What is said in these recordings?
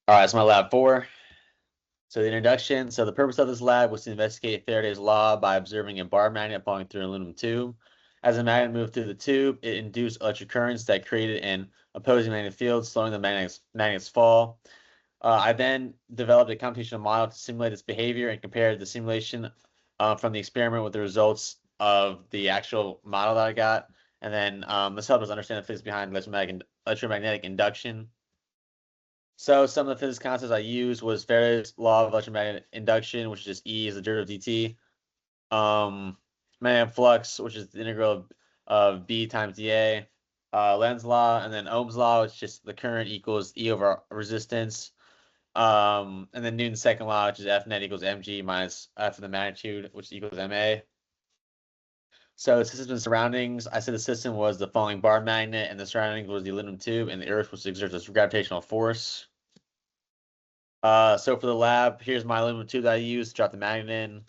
All right, it's my lab 4. So the introduction. So the purpose of this lab was to investigate Faraday's law by observing a bar magnet falling through an aluminum tube. As the magnet moved through the tube, it induced electric currents that created an opposing magnetic field, slowing the magnet's fall. I then developed a computational model to simulate its behavior and compared the simulation from the experiment with the results of the actual model that I got. And then this helped us understand the physics behind electromagnetic induction. So some of the physics concepts I used was Faraday's law of electromagnetic induction, which is just E is the derivative of dt. Magnetic flux, which is the integral of B times dA. Lenz's law, and then Ohm's law, which is just the current equals E over resistance. And then Newton's second law, which is F net equals mg minus F of the magnitude, which equals ma. So systems and surroundings, I said the system was the falling bar magnet, and the surroundings was the aluminum tube, and the Earth was to exert this gravitational force. So for the lab, here's my aluminum tube that I used to drop the magnet in.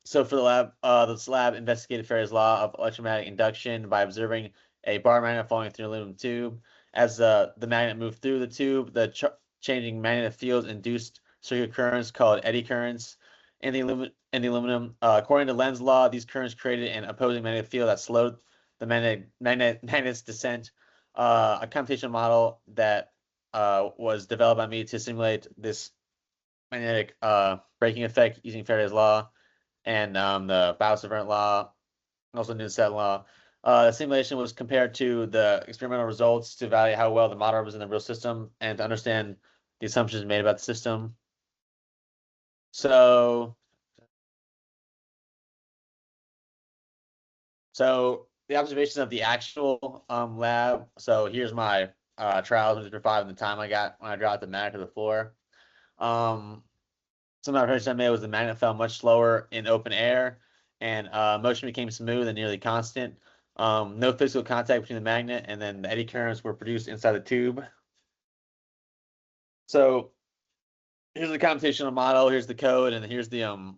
So for the lab, this lab investigated Faraday's law of electromagnetic induction by observing a bar magnet falling through an aluminum tube. As the magnet moved through the tube, the changing magnetic fields induced circuit currents called eddy currents in the aluminum. According to Lenz's law, these currents created an opposing magnetic field that slowed the magnet's descent. A computational model that was developed by me to simulate this magnetic braking effect using Faraday's law and the Bowers-Savart law, also Newton's second law. The simulation was compared to the experimental results to evaluate how well the model was in the real system and to understand the assumptions made about the system. So the observation of the actual lab. So here's my trials for 5 and the time I got when I dropped the magnet to the floor. Some observations I made was the magnet fell much slower in open air, and motion became smooth and nearly constant. No physical contact between the magnet, and then the eddy currents were produced inside the tube. So here's the computational model. Here's the code, and here's the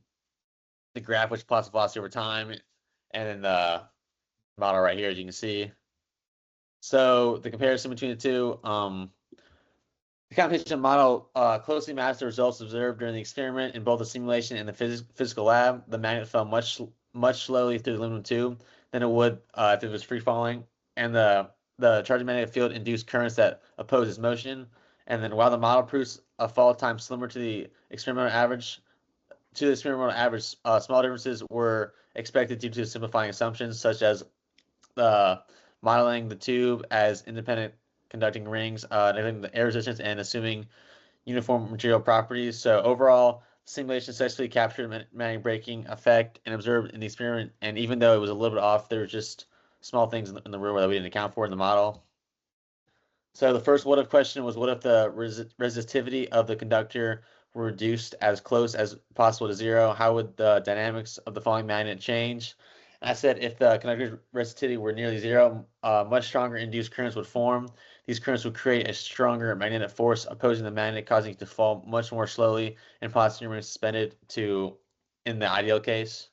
graph which plots the velocity over time, and then the model right here, as you can see. So the comparison between the two. The computational model closely matched the results observed during the experiment in both the simulation and the physical lab. The magnet fell much slowly through the aluminum tube than it would if it was free falling, and the charging magnetic field induced currents that oppose its motion. And then while the model proves a fall time similar to the experimental average, small differences were expected due to simplifying assumptions such as modeling the tube as independent conducting rings, neglecting the air resistance, and assuming uniform material properties. So overall, the simulation successfully captured magnetic braking effect and observed in the experiment. And even though it was a little bit off, there were just small things in the real world that we didn't account for in the model. So the first what if question was, what if the resistivity of the conductor were reduced as close as possible to 0? How would the dynamics of the falling magnet change? And I said if the conductor's resistivity were nearly 0, much stronger induced currents would form. These currents would create a stronger magnetic force opposing the magnet, causing it to fall much more slowly and possibly remain suspended in the ideal case.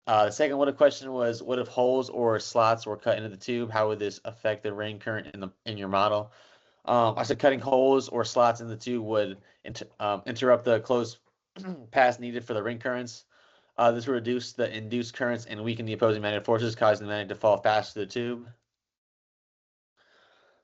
The second what if question was, what if holes or slots were cut into the tube? How would this affect the ring current in your model? I said cutting holes or slots in the tube would interrupt the closed path needed for the ring currents. This would reduce the induced currents and weaken the opposing magnetic forces, causing the magnet to fall fast to the tube.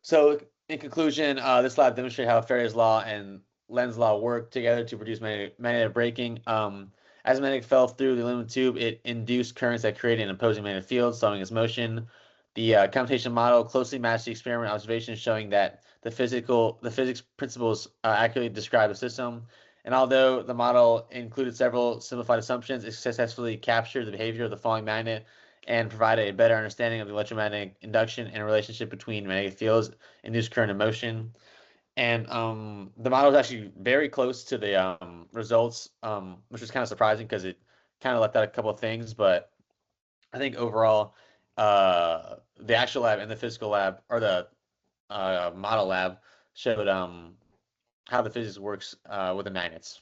So in conclusion, this lab demonstrated how Faraday's law and Lenz's law work together to produce magnetic braking. As the magnet fell through the aluminum tube, it induced currents that created an opposing magnetic field, slowing its motion. The computation model closely matched the experiment observations, showing that the physics principles accurately describe the system. And although the model included several simplified assumptions, it successfully captured the behavior of the falling magnet and provided a better understanding of the electromagnetic induction and relationship between magnetic fields, induced current, and motion. And the model was actually very close to the results, which was kind of surprising because it kind of left out a couple of things. But I think overall, the actual lab and the physical lab, or the model lab, showed how the physics works with the magnets.